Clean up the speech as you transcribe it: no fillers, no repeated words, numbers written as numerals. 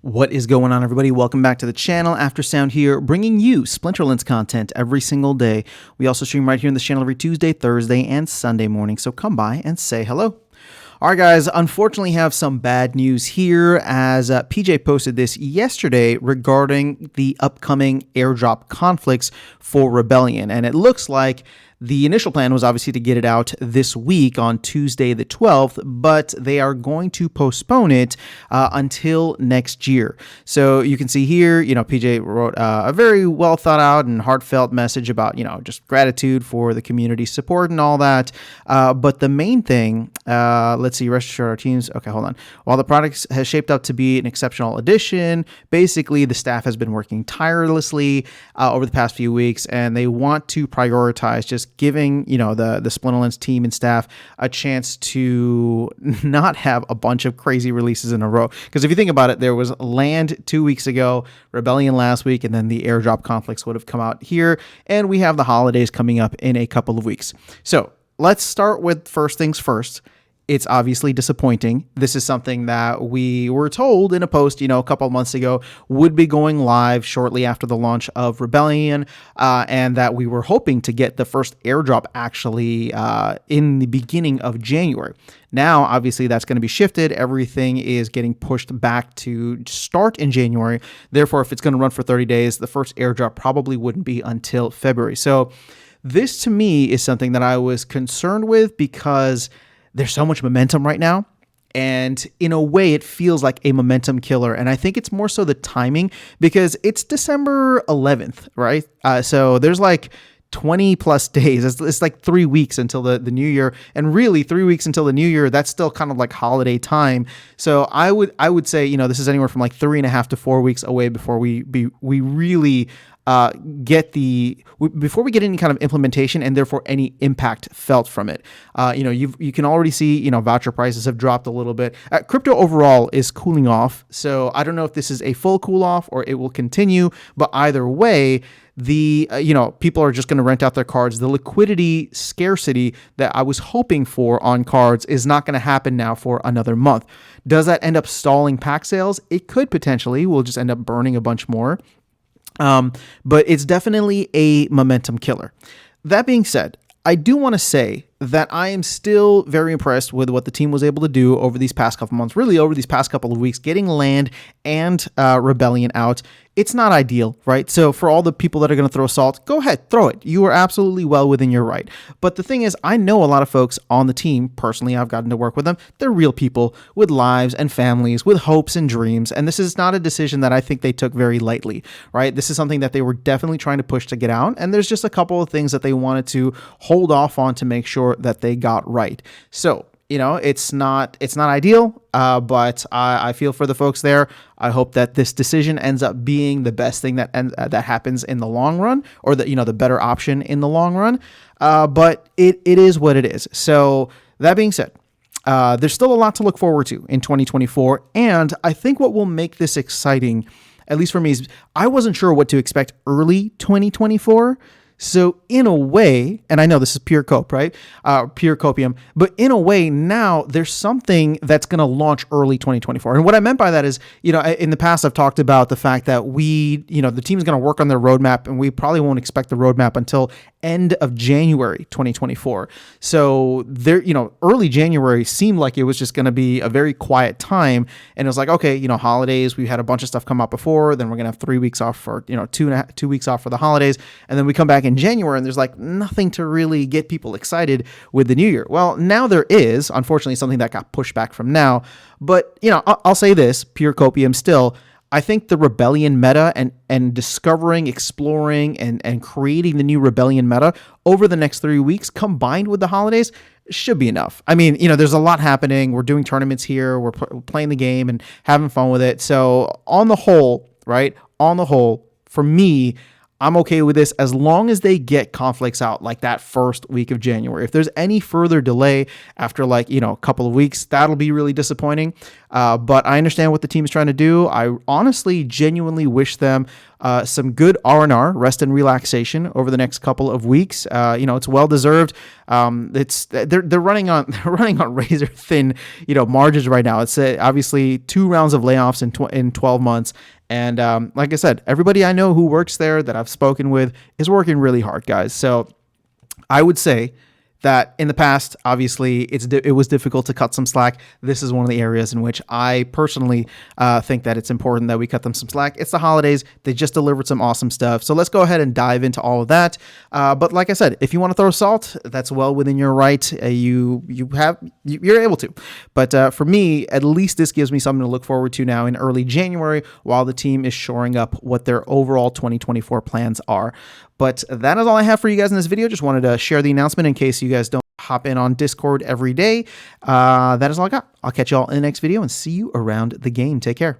What is going on, everybody? Welcome back to the channel. After Sound here, bringing you Splinterlands content every single day. We also stream right here in this channel every Tuesday, Thursday, and Sunday morning, so come by and say hello. All right, guys, unfortunately have some bad news here as PJ posted this yesterday regarding the upcoming airdrop conflicts for Rebellion, and it looks like the initial plan was obviously to get it out this week on Tuesday the 12th, but they are going to postpone it until next year. So you can see here, PJ wrote a very well thought out and heartfelt message about, just gratitude for the community support and all that. But the main thing, let's see, rest assured our teams. Okay, hold on. While the product has shaped up to be an exceptional addition, basically the staff has been working tirelessly over the past few weeks, and they want to prioritize just giving the Splinterlands team and staff a chance to not have a bunch of crazy releases in a row. Because if you think about it, there was Land 2 weeks ago, Rebellion last week, and then the airdrop conflicts would have come out here, and we have the holidays coming up in a couple of weeks. So let's start with first things first. It's obviously disappointing. This is something that we were told in a post, a couple of months ago, would be going live shortly after the launch of Rebellion, and that we were hoping to get the first airdrop actually in the beginning of January. Now, obviously, that's going to be shifted. Everything is getting pushed back to start in January. Therefore, if it's going to run for 30 days, the first airdrop probably wouldn't be until February. So this, to me, is something that I was concerned with because there's so much momentum right now, and in a way it feels like a momentum killer, and I think it's more so the timing because it's December 11th, right? So there's like 20 plus days. It's like 3 weeks until the new year, and really 3 weeks until the new year, that's still kind of like holiday time. So I would say, this is anywhere from like 3.5 to 4 weeks away before we really before we get any kind of implementation and therefore any impact felt from it. You can already see, voucher prices have dropped a little bit. Crypto overall is cooling off. So I don't know if this is a full cool off or it will continue, but either way, people are just going to rent out their cards. The liquidity scarcity that I was hoping for on cards is not going to happen now for another month. Does that end up stalling pack sales? It could potentially. We'll just end up burning a bunch more. But it's definitely a momentum killer. That being said, I do want to say that I am still very impressed with what the team was able to do over these past couple months, really over these past couple of weeks, getting Land and Rebellion out. It's not ideal, right? So for all the people that are going to throw salt, go ahead, throw it. You are absolutely well within your right. But the thing is, I know a lot of folks on the team, personally, I've gotten to work with them. They're real people with lives and families, with hopes and dreams. And this is not a decision that I think they took very lightly, right? This is something that they were definitely trying to push to get out. And there's just a couple of things that they wanted to hold off on to make sure that they got right. So, it's not ideal, but I feel for the folks there. I hope that this decision ends up being the best thing that happens in the long run, or the better option in the long run. But it is what it is. So that being said, there's still a lot to look forward to in 2024, and I think what will make this exciting, at least for me, is I wasn't sure what to expect early 2024. So in a way, and I know this is pure cope, right? Pure copium, but in a way now there's something that's going to launch early 2024. And what I meant by that is, in the past I've talked about the fact that the team is going to work on their roadmap, and we probably won't expect the roadmap until end of January 2024. So early January seemed like it was just going to be a very quiet time, and it was like, okay, holidays, we had a bunch of stuff come out before, then we're going to have 3 weeks off for 2 weeks off for the holidays, and then we come back in January and there's like nothing to really get people excited with the new year. Well, now there is, unfortunately, something that got pushed back from now. But, I'll say this, pure copium still, I think the Rebellion meta and discovering, exploring, and creating the new Rebellion meta over the next 3 weeks combined with the holidays should be enough. I mean, there's a lot happening. We're doing tournaments here. We're playing the game and having fun with it. So on the whole, right, for me, I'm okay with this as long as they get conflicts out like that first week of January. If there's any further delay after like, a couple of weeks, that'll be really disappointing. But I understand what the team is trying to do. I honestly, genuinely wish them some good R&R, rest and relaxation over the next couple of weeks. It's well deserved. They're running on razor thin, margins right now. It's obviously 2 rounds of layoffs in 12 months. And like I said, everybody I know who works there that I've spoken with is working really hard, guys. So I would say that in the past, obviously, it was difficult to cut some slack. This is one of the areas in which I personally think that it's important that we cut them some slack. It's the holidays. They just delivered some awesome stuff. So let's go ahead and dive into all of that. But like I said, if you want to throw salt, that's well within your right. You're able to. But for me, at least this gives me something to look forward to now in early January while the team is shoring up what their overall 2024 plans are. But that is all I have for you guys in this video. Just wanted to share the announcement in case you guys don't hop in on Discord every day. That is all I got. I'll catch you all in the next video and see you around the game. Take care.